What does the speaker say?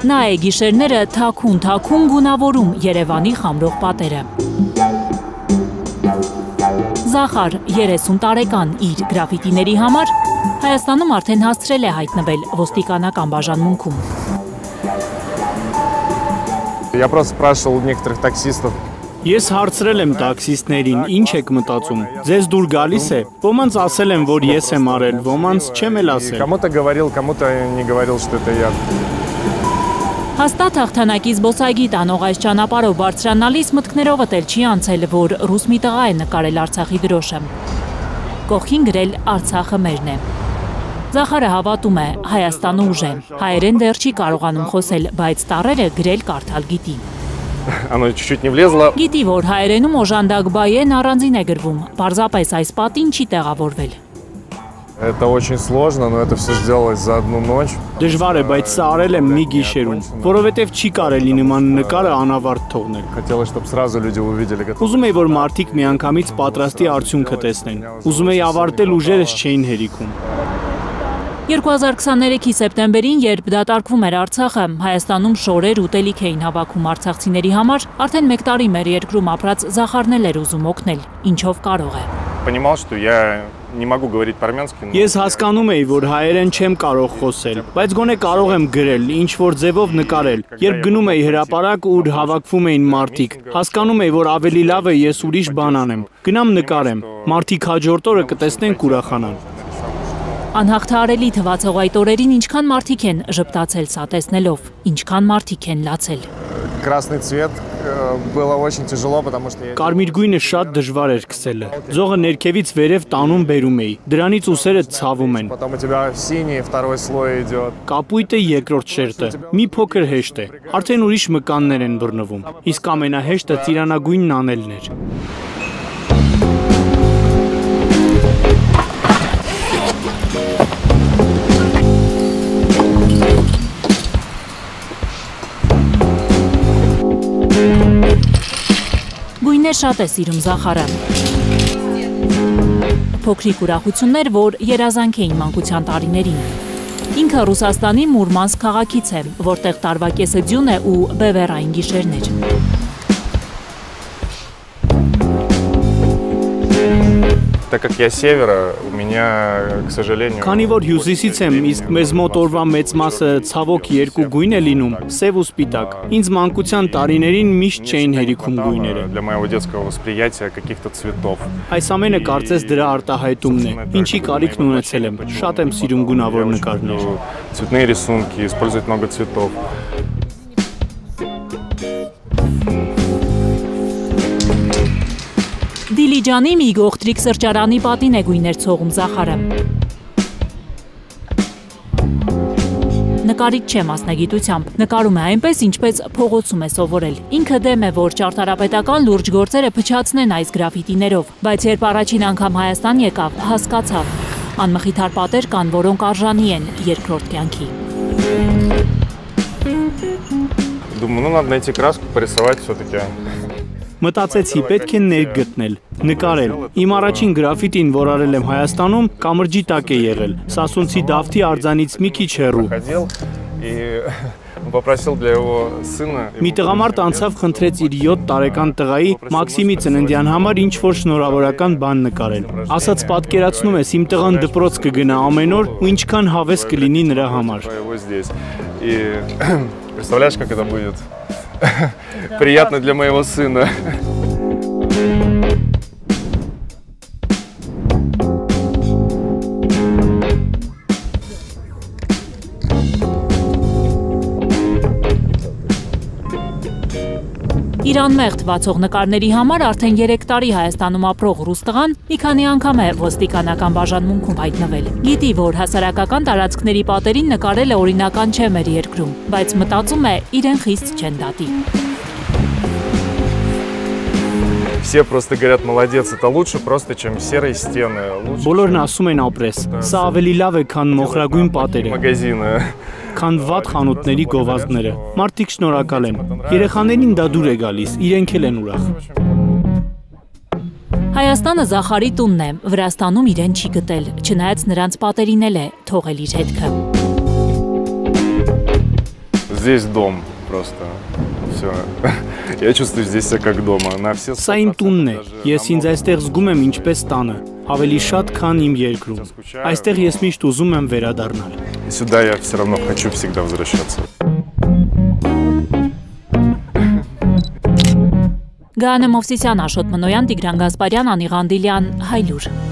Նա է գիշերները թաքուն գունավորում Երևանի խամրող պատերը։ Զախար 30 տարեկան իր գրաֆիտիների համար Հայաստանում արդեն հասցրել է հայտնվել ոստիկանական բաժանմունքում։ Я просто спрашивал у некоторых таксистов. Ես հարցրել եմ տաքսիստներին, ինչ եք մտածում։ Ձեզ դուր գալիս է։ Ոմանց ասել եմ, որ ես եմ արել, ոմանց չեմ էլ ասել։ Кому-то говорил, кому-то не говорил, что это я. Հաստատ հաղթանակի զբոսայգի տանող այս ճանապարհով բարձրանալիս մտքներովդ էլ չի անցել, որ ռուս մի տղա է նկարել Արցախի դրոշը։ Կողքին գրել Արցախը մերն է։ Զախարը հավատում է, Հայաստանը ուժ է։ Հայերեն դեռ չի կարողանում խոսել, բայց տառերը գրել կարդալ գիտի։ Оно чуть-чуть не влезло. Գիտի, որ հայերենում օժանդակ բայեն առանձին է գրվում, պարզապես այս պատին չի տեղավորվել։ Это очень сложно, но это все сделалось за одну ночь. Դժվար է, բայց սա արել եմ մի գիշերում, որովհետև չի կարելի նման նկարը անավարտ թողնել։ Хотелось, чтобы сразу люди увидели. Ուզում էի, որ մարդիկ միանգամից պատրաստի արդյունքը տեսնեն։ Ուզում էի ավարտել ուժերս չէին հերիքում։ 2023-ի սեպտեմբերին, երբ դատարկվում էր Արցախը, Հայաստանում շորեր ուտելիք էին հավաքում արցախցիների համար, արդեն մեկ տարի մեր երկրում ապրած Զախարն էլ էր ուզում օգնել, ինչով կարող է։ Понимал, что я не могу говорить по-армянски. Ես հասկանում էի, որ հայերեն չեմ կարող խոսել, բայց գոնե կարող եմ գրել, ինչ որ ձևով նկարել։ Երբ գնում էի հրապարակ, ուր հավաքվում էին մարդիկ, հասկանում էի, որ ավելի լավ է ես ուրիշ բան անեմ։ Գնամ նկարեմ, մարդիկ հաջորդ օրը կտեսնեն կուրախանան։ Անհաղթահարելի թվացող այդ օրերին ինչքան մարդիկ են ժպտացել սա տեսնելով, ինչքան մարդիկ են լացել։ Красный цвет было очень тяжело, потому что Կարմիր գույնը շատ դժվար էր քսելը։ Ձողը ներքևից վերև տանում բերում էի։ Դրանից ուսերը ցավում են։ Потом у тебя синий второй слой идет. Կապույտը երկրորդ շերտը։ Մի փոքր հեշտ է։ Արդեն ուրիշ մկաններ են բռնվում։ Իսկ ամենահեշտը ծիրանագույնն անելն էր։ Գույներ շատ է սիրում Զախարը։ Փոքրիկ ուրախություններ, որ երազանք էին մանկության տարիներին։ Ինքը Ռուսաստանի Մուրմանսկ քաղաքից է, որտեղ տարվա կեսը ձյուն է ու բևեռային գիշերներ։ Так как я с севера, у меня, к сожалению... Քանի որ հյուսիսից եմ, իսկ մեզ մոտ օրվա մեծ մասը ցավոք երկու գույն է լինում, սև ու սպիտակ։ Ինձ մանկության տարիներին միշտ չէին հերիքում գույները։ Для моего детского восприятия каких-то цветов. Այս ամենը կարծես դրա արտահայտումն է։ Ինչի կարիքն ունեցել եմ։ Շատ եմ սիրում գունավոր նկարներ։ Цветные рисунки, использовать много цветов. Դիլիջանի մի գողտրիկ սրճարանի պատին է գույներ ցողում Զախարը։ Նկարիչ չէ մասնագիտությամբ, նկարում է այնպես, ինչպես փողոցում է սովորել։ Ինքը դեմ է, որ ճարտարապետական լուրջ գործերը փչացնեն այս գրաֆիտիներով, բայց երբ առաջին անգամ Հայաստան եկավ, հասկացավ։ Անմխիթար պատեր կան, որոնք արժանի են երկրորդ կյանքի։ Думаю, ну надо найти краску, порисовать все-таки. Մտածեցի պետք է ներգտնել, նկարել։ Իմ առաջին գրաֆիտին, որ արել եմ Հայաստանում, կամրջի տակ է եղել։ Սասունցի Դավթի արձանից մի քիչ հեռու։ Մի տղամարդ անցավ խնդրեց իր 7 տարեկան տղայի Մաքսիմի ծննդյան համար ինչ-որ շնորհավորական բան նկարել։ Ասաց պատկերացնում ես, իմ տղան դպրոց կգնա ամեն օր ու ինչքան հավես կլինի նրա համար։ Представляешь, как это будет? Приятно для моего сына. Իրան մեղ թվացող նկարների համար արդեն 3 տարի Հայաստանում ապրող ռուս տղան մի քանի անգամ է ոստիկանական բաժանմունքում հայտնվել։ Գիտի, որ հասարակական տարածքների պատերին նկարելը օրինական չէ մեր երկրում, բայց մտածում է իրեն խիստ չեն դատի։ Все просто говорят, молодец, это лучше просто, чем серые стены. Բոլորն ասում են ապրես, սա ավելի լավ է, քան մոխրագույն պատերը։ Магазины. Քան վատ խանութների գովազդները։ Մարդիկ շնորհակալ են։ Երեխաներին դա դուր է գալիս, իրենք էլ են ուրախ։ Հայաստանը Զախարի տունն է, Վրաստանում իրեն չի գտել, չնայած նրանց պատերին էլ է թողել իր հետքը։ здесь дом просто. Все. Я чувствую здесь себя как дома. На все 100%. Սա իմ տունն է։ Ես ինձ այստեղ զգում եմ ինչպես տանը, ավելի շատ քան իմ երկրում։ Այստեղ ես միշտ ուզում եմ վերադառնալ։ И сюда я все равно хочу всегда возвращаться. Գաներ Մովսիսյան, Աշոտ Մնոյան, Տիգրան Գասպարյան, Անի Ղանդիլյան, Հայլուր։